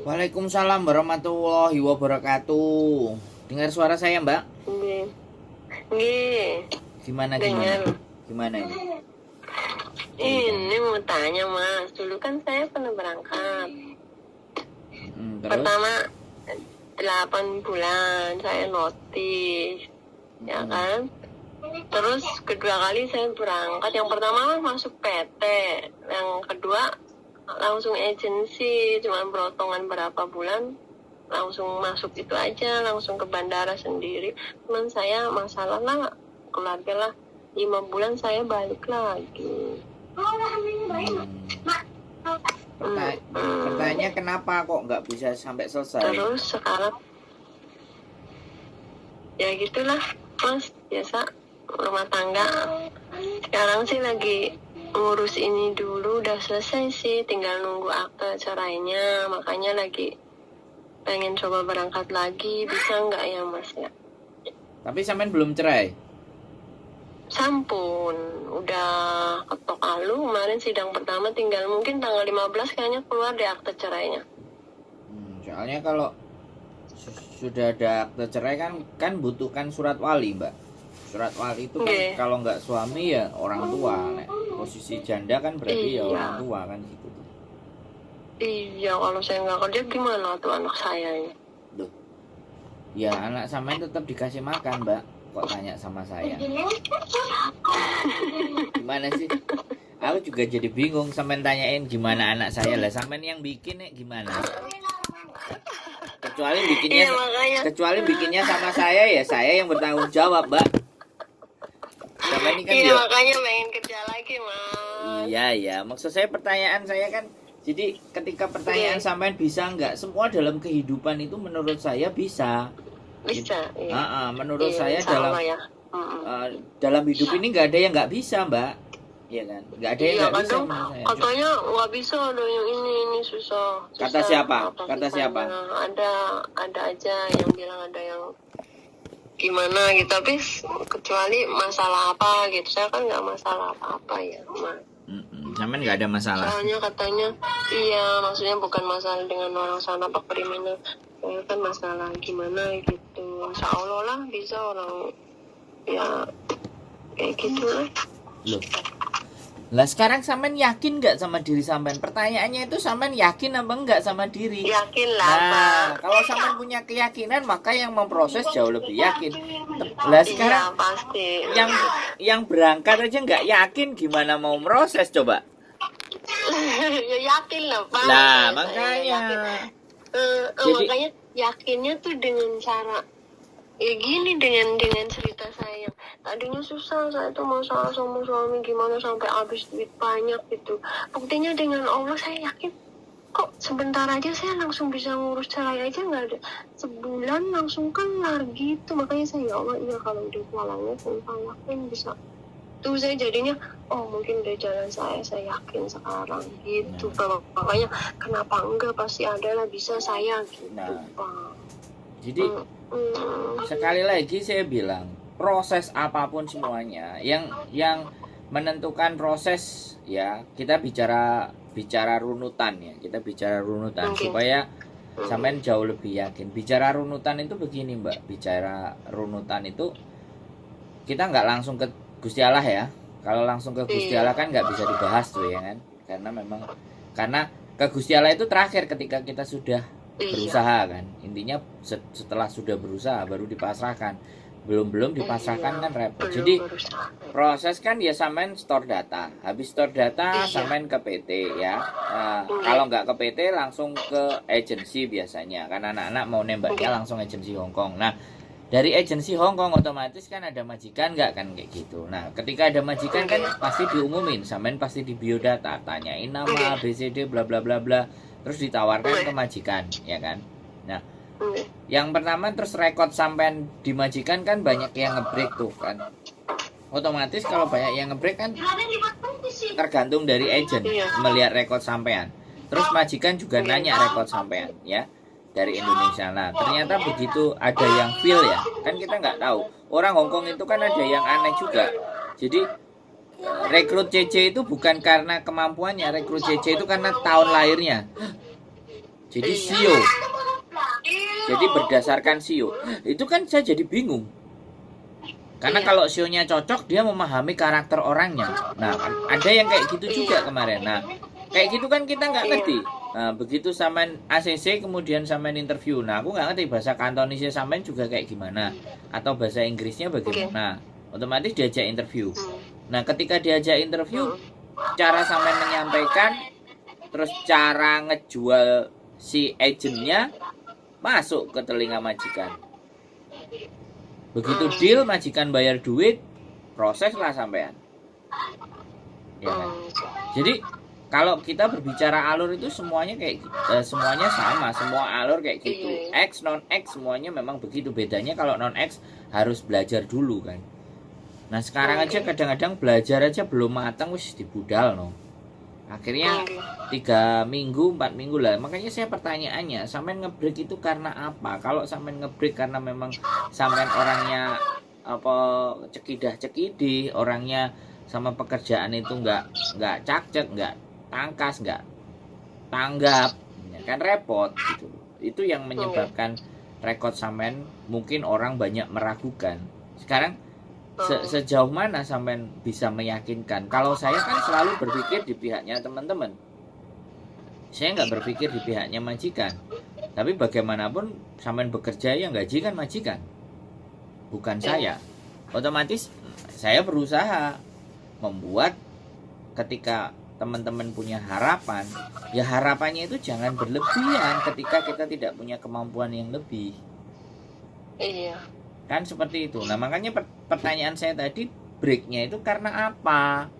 Waalaikumsalam warahmatullahi wabarakatuh. Dengar suara saya, Mbak? Nggih. Nggih. Gimana? Dengar. Gimana ini? Ini mau tanya Mas, dulu kan saya pernah berangkat. Terus? Pertama 8 bulan saya notis, ya kan? Terus kedua kali saya berangkat, yang pertama masuk PT, yang kedua langsung agensi, cuma berotongan berapa bulan langsung masuk itu aja, langsung ke bandara sendiri. Cuman saya masalah lah keluarga lah, 5 bulan saya balik lagi. Pertanyaannya kenapa kok nggak bisa sampai selesai? Terus sekarang ya gitulah Mas, biasa rumah tangga. Sekarang sih lagi ngurus ini dulu, udah selesai sih, tinggal nunggu akte cerainya. Makanya lagi pengen coba berangkat lagi, bisa nggak ya Mas ya? Tapi sampean belum cerai? Sampun, udah ketok alu, kemarin sidang pertama, tinggal mungkin tanggal 15 kayaknya keluar deh akte cerainya. Soalnya kalau sudah ada akte cerai kan butuhkan surat wali, Mbak. Surat wali itu kan kalau nggak suami ya orang tua. Nek posisi janda kan berarti ya orang tua kan gitu. Iya, kalau saya nggak kerja gimana tuh anak saya ya? Duh. Ya anak sampean tetap dikasih makan, Mbak. Kok tanya sama saya? Gimana sih? Aku juga jadi bingung sampean tanyain gimana anak saya lah. Sampean yang bikin gimana? Kecuali bikinnya sama saya ya saya yang bertanggung jawab, Mbak. Sampean ini kan makanya pengen kerja lagi, Mas. Iya, maksud saya pertanyaan saya kan, jadi ketika pertanyaan sampean bisa nggak, semua dalam kehidupan itu menurut saya bisa. Iya. Menurut saya dalam hidup ini nggak ada yang nggak bisa, Mbak. Iya kan? Nggak ada yang nggak bisa menurut saya. Katanya nggak bisa, ada yang ini susah. Kata siapa? Ada aja yang bilang ada yang gimana gitu, tapi kecuali masalah apa gitu, saya kan nggak masalah apa-apa ya, Mas. Sampean nggak ada masalah. Soalnya katanya iya, maksudnya bukan masalah dengan orang sana apa kriminal, kan masalah gimana gitu. Insya Allah lah bisa orang ya kayak gitu lah. Loh. Lah sekarang sampean yakin nggak sama diri sampean? Pertanyaannya itu sampean yakin apa enggak sama diri? Yakin lah, Pak. Kalau sampean punya keyakinan maka yang memproses jauh lebih yakin. Lah sekarang pasti. Yang berangkat aja nggak yakin, gimana mau proses coba? Ya yakin lah, Pak. Lah makanya. Makanya yakinnya tuh dengan cara ya gini, dengan cerita saya. Tadinya susah, saya tuh masalah sama suami gimana sampai habis duit banyak gitu. Buktinya dengan Allah saya yakin kok sebentar aja saya langsung bisa ngurus cerai aja, nggak ada sebulan langsung kelar gitu. Makanya saya ya Allah, iya kalau udah walangnya saya yakin bisa. Tuh saya jadinya mungkin udah jalan saya yakin sekarang gitu. Makanya kenapa enggak, pasti ada lah bisa saya gitu, Pak. Jadi sekali lagi saya bilang, proses apapun semuanya yang menentukan proses ya, kita bicara runutan ya, supaya sampean jauh lebih yakin. Bicara runutan itu begini, Mbak. Bicara runutan itu kita nggak langsung ke Gusti Allah ya. Kalau langsung ke Gusti Allah kan nggak bisa dibahas tuh ya kan, karena ke Gusti Allah itu terakhir ketika kita sudah berusaha kan. Intinya setelah sudah berusaha baru dipasrahkan. Belum dipasrahkan kan repot. Jadi proses kan ya sampean store data. Habis store data sampean ke PT ya. Kalau nggak ke PT langsung ke agensi biasanya. Kan anak-anak mau nembaknya langsung agensi Hongkong. Nah, dari agensi Hongkong otomatis kan ada majikan nggak kan kayak gitu. Nah, ketika ada majikan kan pasti diumumin. Sampean pasti di biodata, tanyain nama, ABCD, bla bla bla bla. Terus ditawarkan ke majikan, ya kan? Nah, yang pertama terus rekod sampean di majikan kan banyak yang ngebreak tuh kan. Otomatis kalau banyak yang ngebreak kan tergantung dari agent melihat rekod sampean. Terus majikan juga nanya rekod sampean ya dari Indonesia. Nah, ternyata begitu ada yang fail ya. Kan kita nggak tahu. Orang Hongkong itu kan ada yang aneh juga. Jadi rekrut CC itu bukan karena kemampuannya, rekrut CC itu karena tahun lahirnya. Jadi Iya. sio. Jadi berdasarkan sio. Itu kan saya jadi bingung. Karena Iya. kalau sionya cocok, dia memahami karakter orangnya. Nah, ada yang kayak gitu juga kemarin. Nah, kayak gitu kan kita nggak ngerti. Nah, begitu sampean ACC kemudian sampean interview. Nah, aku nggak ngerti bahasa Kantonisnya sampean juga kayak gimana, atau bahasa Inggrisnya bagaimana. Otomatis diajak interview. Nah, ketika diajak interview, cara sampean menyampaikan, terus cara ngejual si agentnya masuk ke telinga majikan. Begitu deal, majikan bayar duit, proses lah sampean. Ya kan? Jadi kalau kita berbicara alur itu semuanya kayak semuanya sama, semua alur kayak gitu. X non X semuanya memang begitu. Bedanya kalau non X harus belajar dulu kan. Nah sekarang aja kadang-kadang belajar aja belum matang wis dibudal no. Akhirnya 3 minggu 4 minggu lah. Makanya saya pertanyaannya, sampean ngebreak itu karena apa? Kalau sampean ngebreak karena memang sampean orangnya apa cekidah-cekidih, orangnya sama pekerjaan itu nggak cakcek, nggak tangkas, nggak tanggap, ya kan repot gitu. Itu yang menyebabkan rekod sampean mungkin orang banyak meragukan. Sekarang sejauh mana sampean bisa meyakinkan? Kalau saya kan selalu berpikir di pihaknya teman-teman. Saya nggak berpikir di pihaknya majikan. Tapi bagaimanapun sampean bekerja yang gaji kan majikan, bukan saya. Otomatis saya berusaha membuat ketika teman-teman punya harapan, ya harapannya itu jangan berlebihan ketika kita tidak punya kemampuan yang lebih. Iya. Kan seperti itu. Nah makanya pertanyaan saya tadi, breaknya itu karena apa?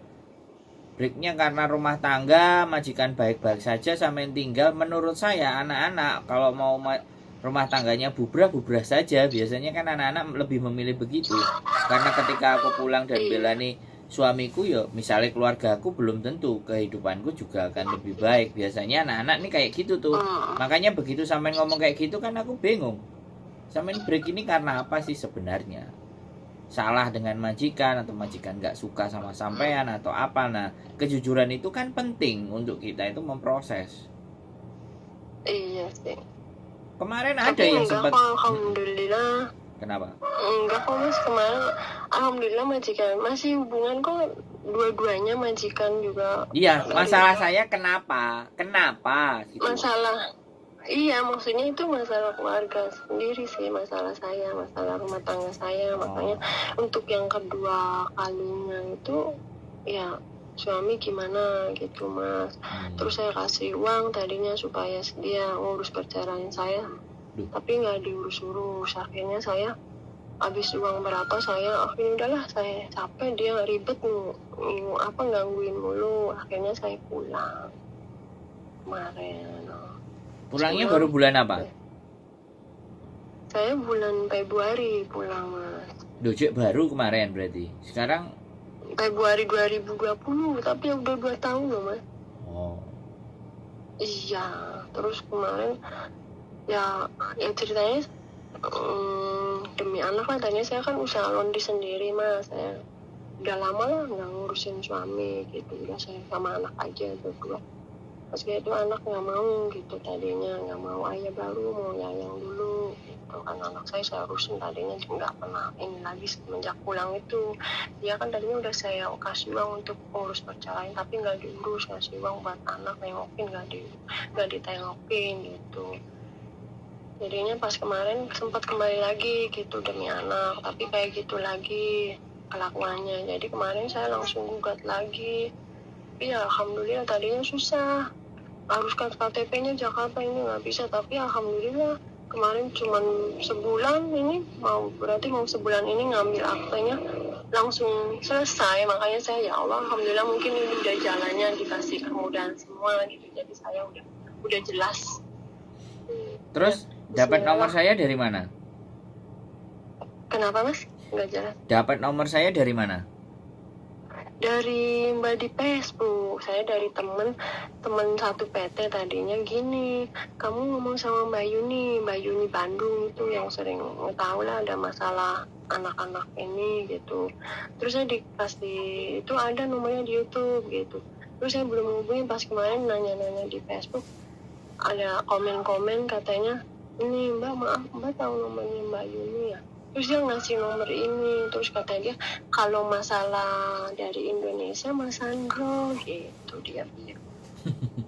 Breaknya karena rumah tangga, majikan baik-baik saja sampai tinggal. Menurut saya anak-anak kalau mau rumah tangganya bubrah saja. Biasanya kan anak-anak lebih memilih begitu. Karena ketika aku pulang dan belani suamiku, ya misalnya keluarga aku belum tentu kehidupanku juga akan lebih baik. Biasanya anak-anak nih kayak gitu tuh. Makanya begitu sampai ngomong kayak gitu kan aku bingung. Sampean break ini karena apa sih sebenarnya? Salah dengan majikan atau majikan nggak suka sama sampean atau apa? Nah, kejujuran itu kan penting untuk kita itu memproses. Iya sih. Kemarin ada yang sempat. Alhamdulillah. Kenapa? Enggak kok mas, kemarin alhamdulillah majikan masih hubungan kok, dua-duanya majikan juga. Iya, masalah saya kenapa gitu. Masalah iya, maksudnya itu masalah keluarga sendiri sih, masalah saya, masalah rumah tangga saya. Makanya untuk yang kedua kalinya itu ya suami gimana gitu mas. Terus saya kasih uang tadinya supaya dia ngurus perceraian saya, tapi nggak diurus-urus. Akhirnya saya habis uang berapa saya akhirnya udahlah, saya capek dia ribet gangguin mulu. Akhirnya saya pulang kemarin. Pulangnya baru bulan apa? Saya bulan Februari pulang mas. Dojek baru kemarin berarti. Sekarang Februari 2020, tapi udah 2 tahun loh mas. Iya, terus kemarin ya ceritanya demi anak lah. Tadinya saya kan usaha laundry sendiri mas. Saya udah lama lah nggak ngurusin suami gitu, udah saya sama anak aja berdua. Pas itu anak nggak mau gitu, tadinya nggak mau, ayah baru mau yayang dulu gitu kan. Anak saya urusin tadinya nggak pernah ini lagi. Semenjak pulang itu dia kan tadinya udah saya kasih uang untuk urus perceraian, tapi nggak diurus. Kasih uang buat anak nengokin, nggak ditengokin gitu. Jadinya pas kemarin sempat kembali lagi gitu demi anak, tapi kayak gitu lagi kelakuannya. Jadi kemarin saya langsung gugat lagi. Iya, alhamdulillah tadinya susah, harus KTP-nya Jakarta ini nggak bisa, tapi alhamdulillah kemarin cuman sebulan ini mau sebulan ini ngambil aktenya langsung selesai. Makanya saya ya Allah, alhamdulillah mungkin ini udah jalannya, dikasih kemudahan semua gitu, jadi saya udah jelas. Terus dapat nomor saya dari mana? Kenapa mas? Nggak jelas. Dapat nomor saya dari mana? Dari Mbak di Facebook. Saya dari temen satu PT tadinya gini, kamu ngomong sama Mbak Yuni Bandung itu yang sering tahu lah ada masalah anak-anak ini gitu. Terus saya dikasih itu ada nomornya di YouTube gitu. Terus saya belum hubungin, pas kemarin nanya-nanya di Facebook ada komen-komen katanya, ini Mbak, maaf Mbak tahu nomornya Mbak Yuni ya, terus dia ngasih nomor ini, terus kata dia kalau masalah dari Indonesia Mas Sandro gitu, dia bilang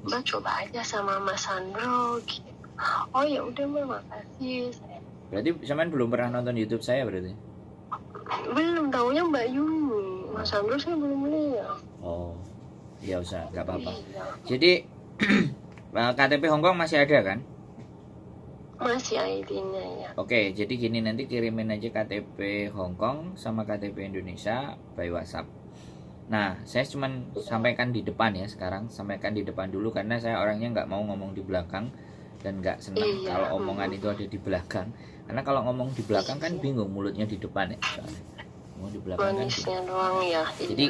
Mbak coba aja sama Mas Sandro gitu. Oh ya udah Mbak, makasih. Berarti sampean belum pernah nonton YouTube saya berarti? Belum, taunya Mbak Yuni, Mas Sandro saya belum lihat. Oh, ya usah, nggak apa-apa. Iya. Jadi KTP Hongkong masih ada kan? Masih ID-nya ya. Oke, jadi gini, nanti kirimin aja KTP Hongkong sama KTP Indonesia by WhatsApp. Nah, saya cuman sampaikan di depan ya sekarang, sampaikan di depan dulu karena saya orangnya nggak mau ngomong di belakang dan nggak senang Iya. kalau omongan itu ada di belakang. Karena kalau ngomong di belakang kan bingung, mulutnya di depan ya. Soalnya. Ngomong di belakang kan bingung. Manisnya doang ya. Jadi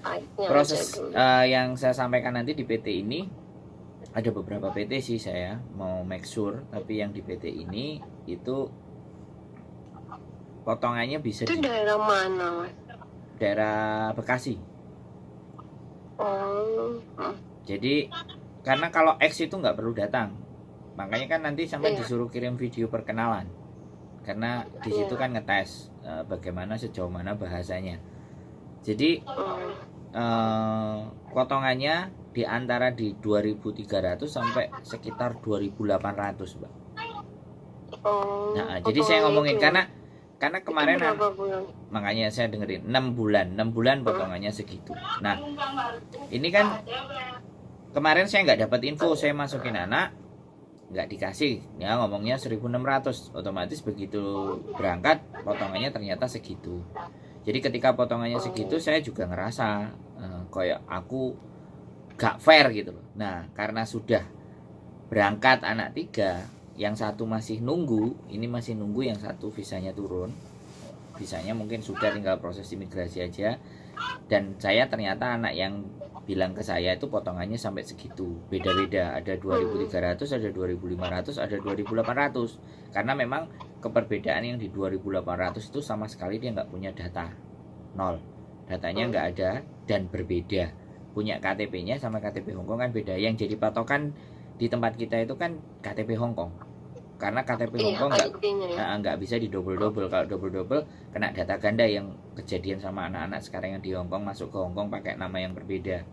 pahitnya proses aja dulu. yang saya sampaikan nanti di PT ini ada beberapa PT sih, saya mau make sure, tapi yang di PT ini itu potongannya bisa Itu di daerah mana Mas? daerah Bekasi. Oh. Jadi karena kalau X itu nggak perlu datang, makanya kan nanti sampai Iya. disuruh kirim video perkenalan, karena di situ Iya. kan ngetes bagaimana sejauh mana bahasanya. Jadi potongannya di antara di 2.300 sampai sekitar 2.800, Mbak. Oh. Nah, jadi saya ngomongin itu. karena kemarin Itu berapa bulan? makanya saya dengerin 6 bulan potongannya segitu. Nah, ini kan kemarin saya nggak dapat info, saya masukin anak nggak dikasih ya, ngomongnya 1.600, otomatis begitu berangkat potongannya ternyata segitu. Jadi ketika potongannya segitu saya juga ngerasa kayak aku gak fair gitu loh. Nah, karena sudah berangkat anak 3, yang satu masih nunggu, ini masih nunggu yang satu visanya turun, visanya mungkin sudah tinggal proses imigrasi aja, dan saya ternyata anak yang bilang ke saya itu potongannya sampai segitu, beda-beda, ada 2.300, ada 2.500, ada 2.800, karena memang keperbedaan yang di 2.800 itu sama sekali dia nggak punya data, nol, datanya nggak ada dan berbeda. Punya KTP-nya sama KTP Hongkong kan beda. Yang jadi patokan di tempat kita itu kan KTP Hongkong, karena KTP Hongkong nggak bisa di double. Kalau double kena data ganda, yang kejadian sama anak-anak sekarang yang di Hongkong masuk ke Hongkong pakai nama yang berbeda,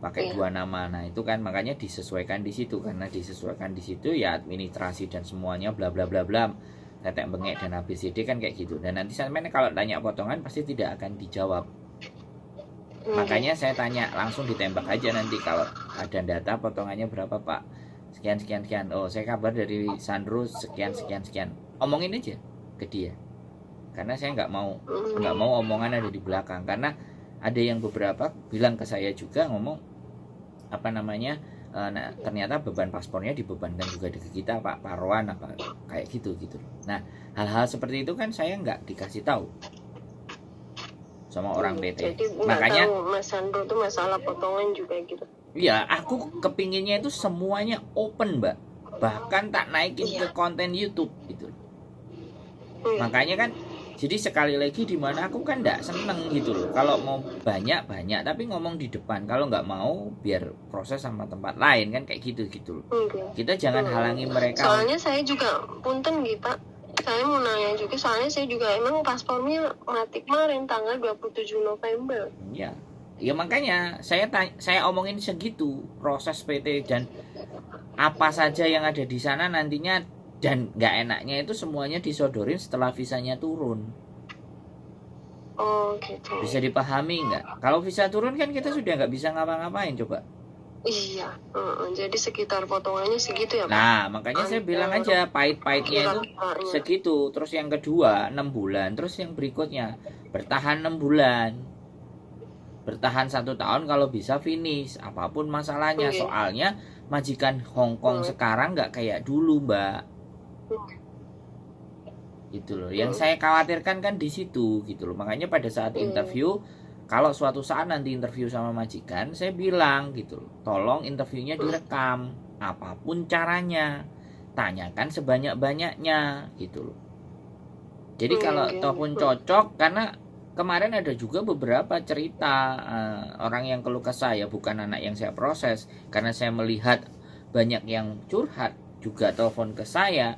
pakai 2 nama. Nah itu kan makanya disesuaikan di situ, karena disesuaikan di situ ya administrasi dan semuanya bla bla bla bla, tetek bengek dan ABCD kan kayak gitu. Dan nanti sampai kalau tanya potongan pasti tidak akan dijawab. Makanya saya tanya langsung, ditembak aja nanti kalau ada data potongannya berapa Pak, sekian. Oh saya kabar dari Sandro sekian. Omongin aja ke dia, karena saya nggak mau omongan ada di belakang. Karena ada yang beberapa bilang ke saya juga ngomong nah, ternyata beban paspornya dibebankan juga ke kita Pak Parwan apa kayak gitu. Nah hal-hal seperti itu kan saya nggak dikasih tahu sama orang PT. Jadi Makanya tahu Mas Sandro itu masalah potongan juga gitu. ya aku kepinginnya itu semuanya open Mbak, bahkan tak naikin ke konten YouTube gitu. Makanya kan jadi sekali lagi dimana aku kan nggak seneng gitu loh kalau mau banyak tapi ngomong di depan, kalau nggak mau biar proses sama tempat lain kan kayak gitu loh. Kita jangan halangi mereka. Soalnya saya juga punten gitu Pak, saya mau nanya juga, soalnya saya juga emang paspornya mati kemarin tanggal 27 November. Ya makanya saya omongin segitu proses PT dan apa saja yang ada di sana nantinya, dan nggak enaknya itu semuanya disodorin setelah visanya turun. Oh gitu. Bisa dipahami nggak? Kalau visa turun kan kita sudah nggak bisa ngapa-ngapain coba. Iya, jadi sekitar potongannya segitu ya Pak? Nah makanya saya bilang aja pahit-pahitnya itu segitu. Terus yang kedua 6 bulan, terus yang berikutnya bertahan 6 bulan, bertahan 1 tahun kalau bisa finish apapun masalahnya. Soalnya majikan Hongkong sekarang nggak kayak dulu Mbak. Gitu loh. Yang saya khawatirkan kan di situ gitu loh. Makanya pada saat interview, kalau suatu saat nanti interview sama majikan, saya bilang gitu loh, tolong interviewnya direkam apapun caranya, tanyakan sebanyak-banyaknya gitu loh. Jadi kalau toh pun cocok, karena kemarin ada juga beberapa cerita orang yang keluh kesah ya, bukan anak yang saya proses, karena saya melihat banyak yang curhat juga telepon ke saya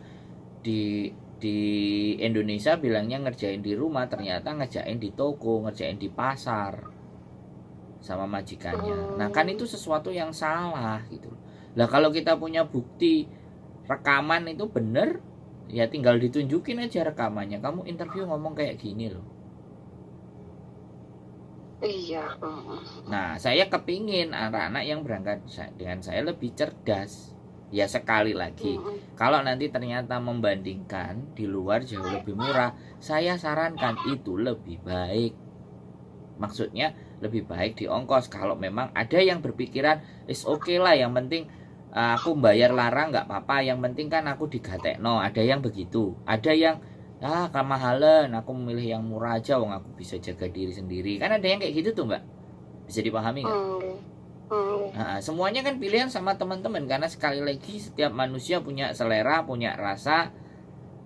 di Indonesia bilangnya ngerjain di rumah, ternyata ngerjain di toko, ngerjain di pasar sama majikannya. Nah kan itu sesuatu yang salah gitu. Lah kalau kita punya bukti rekaman itu bener, ya tinggal ditunjukin aja rekamannya. Kamu interview ngomong kayak gini loh. Iya. Nah saya kepingin anak-anak yang berangkat dengan saya lebih cerdas. Ya sekali lagi, kalau nanti ternyata membandingkan di luar jauh lebih murah, saya sarankan itu lebih baik. Maksudnya lebih baik di ongkos. Kalau memang ada yang berpikiran is okay lah, yang penting aku bayar larang nggak apa-apa, yang penting kan aku digatekno. Ada yang begitu. Ada yang kemahalan, aku memilih yang murah aja, wong aku bisa jaga diri sendiri. Kan ada yang kayak gitu tuh mbak. Bisa dipahami nggak? Nah, semuanya kan pilihan sama teman-teman, karena sekali lagi setiap manusia punya selera, punya rasa,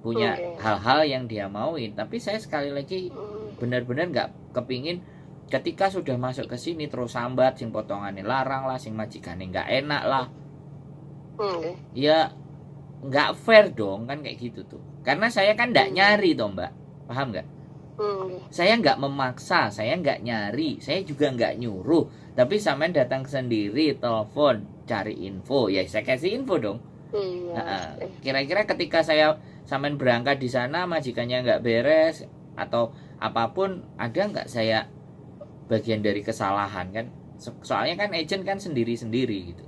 punya hal-hal yang dia mauin. Tapi saya sekali lagi benar-benar nggak kepingin ketika sudah masuk ke sini terus sambat sing potongannya larang lah, sing majikannya nggak enak lah. Ya nggak fair dong kan kayak gitu tuh. Karena saya kan nggak nyari toh mbak, paham nggak? Saya nggak memaksa, saya nggak nyari, saya juga nggak nyuruh. Tapi sampean datang sendiri, telepon, cari info, ya saya kasih info dong. Kira-kira ketika saya sampean berangkat di sana, majikannya nggak beres atau apapun, ada nggak saya bagian dari kesalahan kan? Soalnya kan agent kan sendiri-sendiri gitu.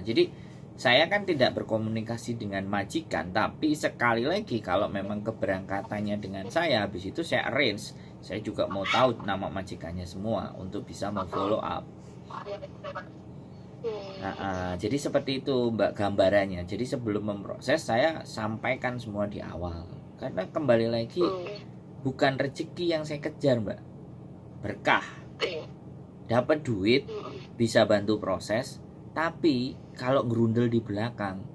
Jadi saya kan tidak berkomunikasi dengan majikan, tapi sekali lagi kalau memang keberangkatannya dengan saya, habis itu saya arrange, saya juga mau tahu nama majikannya semua untuk bisa memfollow up. Jadi seperti itu mbak gambarannya. Jadi sebelum memproses saya sampaikan semua di awal, karena kembali lagi bukan rezeki yang saya kejar mbak, berkah, dapat duit, bisa bantu proses. Tapi kalau gerundel di belakang,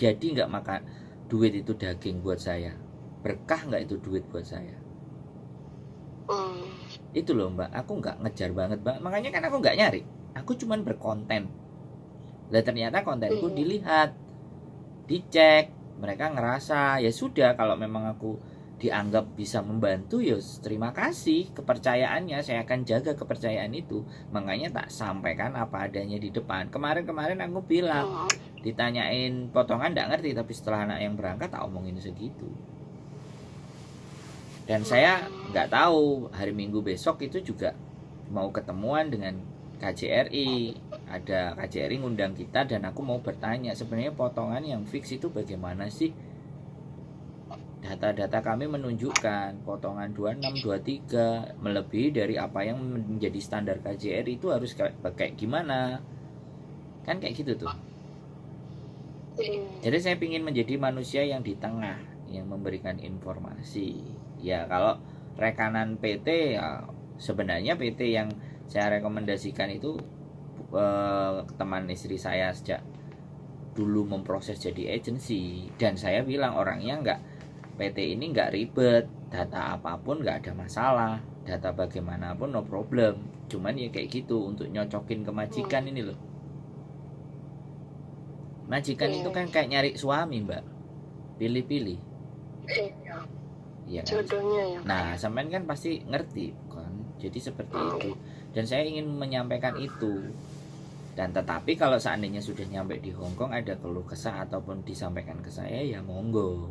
jadi nggak makan duit itu daging buat saya, berkah nggak itu duit buat saya. Itu loh mbak, aku nggak ngejar banget mbak, makanya kan aku nggak nyari, aku cuman berkonten. Lah ternyata kontenku dilihat, dicek, mereka ngerasa ya sudah, kalau memang aku dianggap bisa membantu, ya terima kasih kepercayaannya, saya akan jaga kepercayaan itu. Makanya tak sampaikan apa adanya di depan. Kemarin aku bilang, ditanyain potongan nggak ngerti, tapi setelah anak yang berangkat tak omongin segitu. Dan saya nggak tahu hari Minggu besok itu juga mau ketemuan dengan KJRI, ada KJRI ngundang kita, dan aku mau bertanya sebenarnya potongan yang fix itu bagaimana sih. Data-data kami menunjukkan potongan 26, 23 melebihi dari apa yang menjadi standar KJRI itu harus kayak gimana. Kan kayak gitu tuh. Jadi saya ingin menjadi manusia yang di tengah, yang memberikan informasi. Ya kalau rekanan PT, ya sebenarnya PT yang saya rekomendasikan itu teman istri saya sejak dulu memproses jadi agensi. Dan saya bilang orangnya PT ini nggak ribet, data apapun nggak ada masalah, data bagaimanapun no problem. Cuman ya kayak gitu, untuk nyocokin ke majikan ini loh. Majikan itu kan kayak nyari suami mbak, pilih-pilih. Iya kan? Nah sampean kan pasti ngerti kan, jadi seperti itu. Dan saya ingin menyampaikan itu. Dan tetapi kalau seandainya sudah nyampe di Hongkong ada keluh kesah ataupun disampaikan ke saya, ya monggo.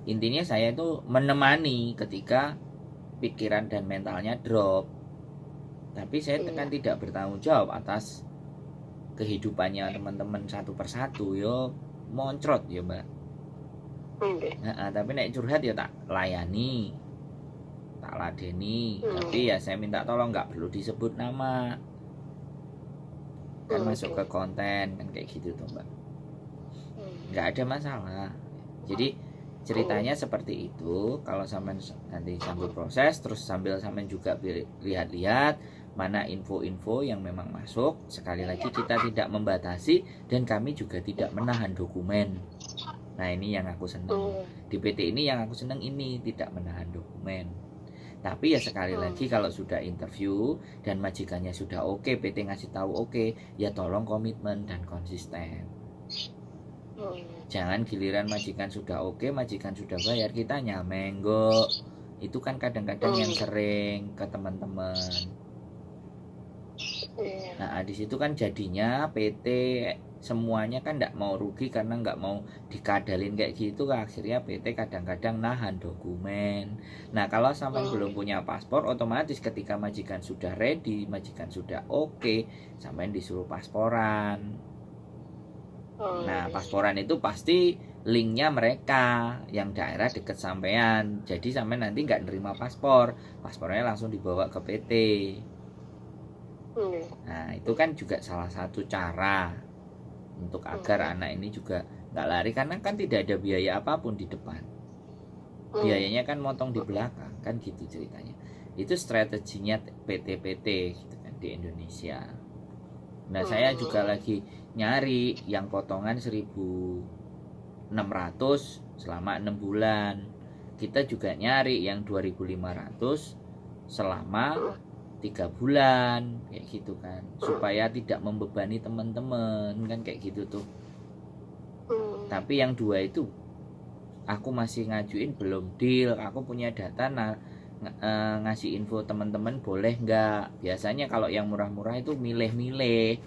Intinya saya itu menemani ketika pikiran dan mentalnya drop, tapi saya kan tidak bertanggung jawab atas kehidupannya teman-teman satu persatu. Yo moncrot ya mbak. Tapi nek curhat ya tak layani, tak ladeni. Tapi ya saya minta tolong nggak perlu disebut nama, kan masuk ke konten kan kayak gitu tuh mbak, nggak ada masalah. Jadi ceritanya seperti itu. Kalau sampean nanti sambil proses, terus sambil sampean juga lihat-lihat mana info-info yang memang masuk. Sekali lagi kita tidak membatasi, dan kami juga tidak menahan dokumen. Nah ini yang aku senang di PT ini, yang aku senang ini tidak menahan dokumen. Tapi ya sekali lagi kalau sudah interview dan majikannya sudah oke, PT ngasih tahu oke, ya tolong komitmen dan konsisten. Jangan giliran majikan sudah oke, majikan sudah bayar, kita nyamenggok. Itu kan kadang-kadang yang sering ke teman-teman. Nah di situ kan jadinya PT semuanya kan nggak mau rugi karena nggak mau dikadalin kayak gitu, akhirnya PT kadang-kadang nahan dokumen. Nah kalau sampai belum punya paspor, otomatis ketika majikan sudah ready, majikan sudah oke, sampai disuruh pasporan. Nah pasporan itu pasti linknya mereka yang daerah deket sampean, jadi sampai nanti nggak nerima paspornya langsung dibawa ke PT. Nah itu kan juga salah satu cara untuk agar anak ini juga nggak lari, karena kan tidak ada biaya apapun di depan, biayanya kan motong di belakang, kan gitu ceritanya. Itu strateginya PT-PT gitu kan di Indonesia. Nah saya juga lagi nyari yang potongan 1.600 selama 6 bulan. Kita juga nyari yang 2.500 selama 3 bulan kayak gitu kan, supaya tidak membebani teman-teman kan kayak gitu tuh. Tapi yang 2 itu aku masih ngajuin belum deal. Aku punya data ngasih info teman-teman boleh nggak. Biasanya kalau yang murah-murah itu milih-milih,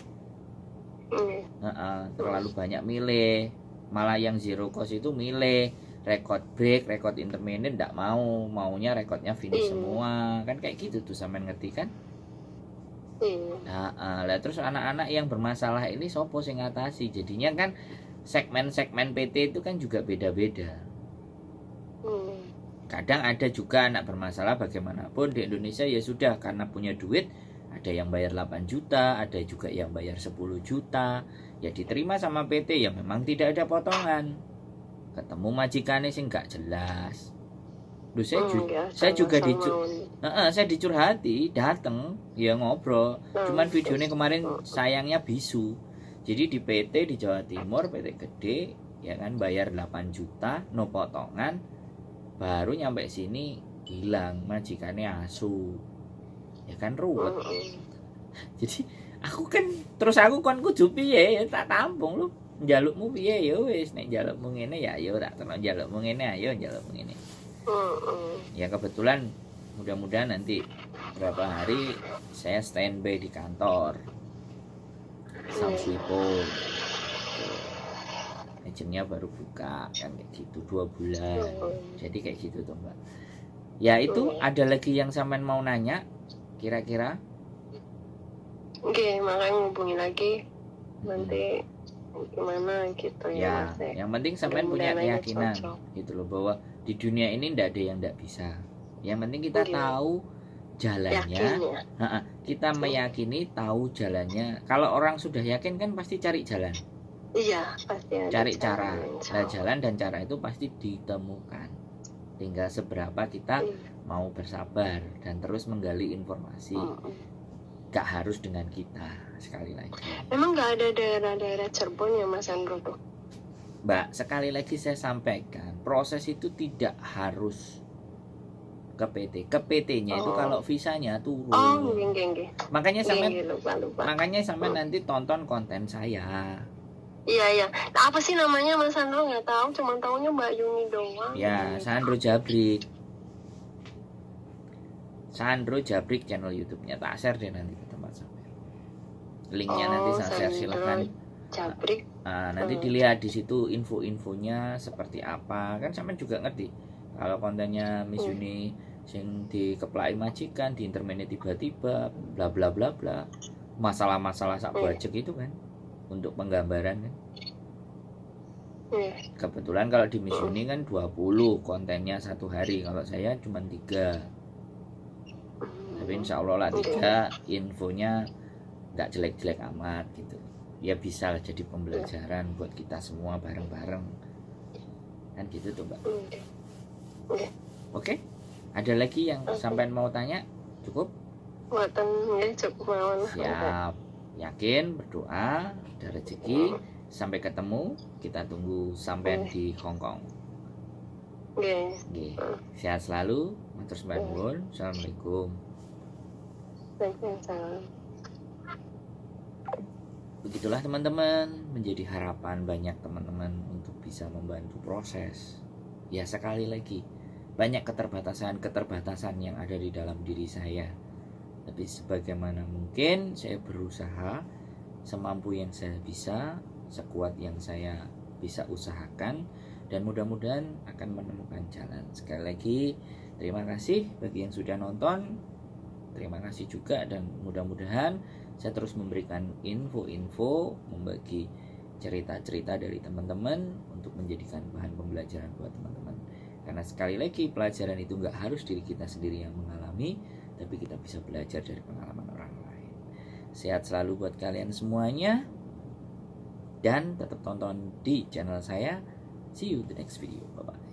terlalu banyak milih. Malah yang zero cost itu milih record break, record intermediate enggak maunya recordnya finish semua kan kayak gitu tuh, sampean ngerti kan? Lah terus anak-anak yang bermasalah ini sopo sing ngatasi? Jadinya kan segmen-segmen PT itu kan juga beda-beda. Kadang ada juga anak bermasalah bagaimanapun di Indonesia ya sudah, karena punya duit, ada yang bayar 8 juta, ada juga yang bayar 10 juta, ya diterima sama PT, ya memang tidak ada potongan. Ketemu majikannya sih nggak jelas. Duh, saya juga saya dicurhati, dateng ya ngobrol. Cuman videonya kemarin sayangnya bisu. Jadi di PT di Jawa Timur, PT gede ya kan, bayar 8 juta no potongan, baru nyampe sini hilang majikannya asu. Ya kan ruwet. Jadi aku kan kudu piye ya tak tampung lu. Njalukmu piye ya wis, nek njalukmu ngene ya ayo, tak terus njalukmu ngene ayo, njalukmu ngene. Ya kebetulan mudah-mudahan nanti berapa hari saya standby di kantor Samswipo. Agentnya baru buka kan kayak gitu 2 bulan. Jadi kayak gitu tuh Mbak. Ya itu ada lagi yang sampean mau nanya kira-kira? Oke, makanya hubungi lagi nanti gimana gitu ya. Mas. Yang penting sampean punya keyakinan gitu loh, bahwa di dunia ini ndak ada yang ndak bisa. Yang penting kita tahu jalannya. Kita meyakini tahu jalannya. Kalau orang sudah yakin kan pasti cari jalan. Iya, pasti ada cari cara. Nah, jalan dan cara itu pasti ditemukan. Tinggal seberapa kita mau bersabar dan terus menggali informasi. Gak harus dengan kita, sekali lagi. Emang gak ada daerah-daerah Cirebon ya Mas Andro tuh? Mbak, sekali lagi saya sampaikan, proses itu tidak harus ke PT. Ke PT-nya itu kalau visanya turun. Makanya sampai nanti tonton konten saya. Iya. Nah, apa sih namanya Mas Andro? Nggak tahu, cuma tahunya Mbak Yuni doang. Ya, Sandro Jabrik. Sandro Jabrik channel YouTube-nya, tak share deh nanti ke tempat sampai. Linknya nanti saya share, silakan. Jabrik. Nanti dilihat di situ info-infonya seperti apa. Kan sampean juga ngerti. Kalau kontennya Miss Yuni sing dikeplaki majikan, di internet tiba-tiba bla bla bla bla. Masalah-masalah sak bajek itu kan untuk penggambaran kan. Kebetulan kalau di Miss Yuni kan 20 kontennya satu hari, kalau saya cuma 3. Tapi insya Allah lah 3 infonya nggak jelek-jelek amat gitu. Ya bisa lah jadi pembelajaran buat kita semua bareng-bareng. Kan gitu tuh Mbak. Oke? Ada lagi yang sampean mau tanya? Cukup? Cukup. Siap. Yakin, berdoa, ada rezeki. Sampai ketemu, kita tunggu sampean di Hongkong. Sehat selalu, Matur nuwun. Assalamualaikum. Waalaikumsalam. Begitulah teman-teman, menjadi harapan banyak teman-teman untuk bisa membantu proses. Ya sekali lagi, banyak keterbatasan yang ada di dalam diri saya. Tapi sebagaimana mungkin saya berusaha semampu yang saya bisa, sekuat yang saya bisa usahakan, dan mudah-mudahan akan menemukan jalan. Sekali lagi, terima kasih bagi yang sudah nonton. Terima kasih juga, dan mudah-mudahan saya terus memberikan info-info, membagi cerita-cerita dari teman-teman untuk menjadikan bahan pembelajaran buat teman-teman. Karena sekali lagi, pelajaran itu nggak harus diri kita sendiri yang mengalami, tapi kita bisa belajar dari pengalaman orang lain. Sehat selalu buat kalian semuanya, dan tetap tonton di channel saya. See you the next video. Bye-bye.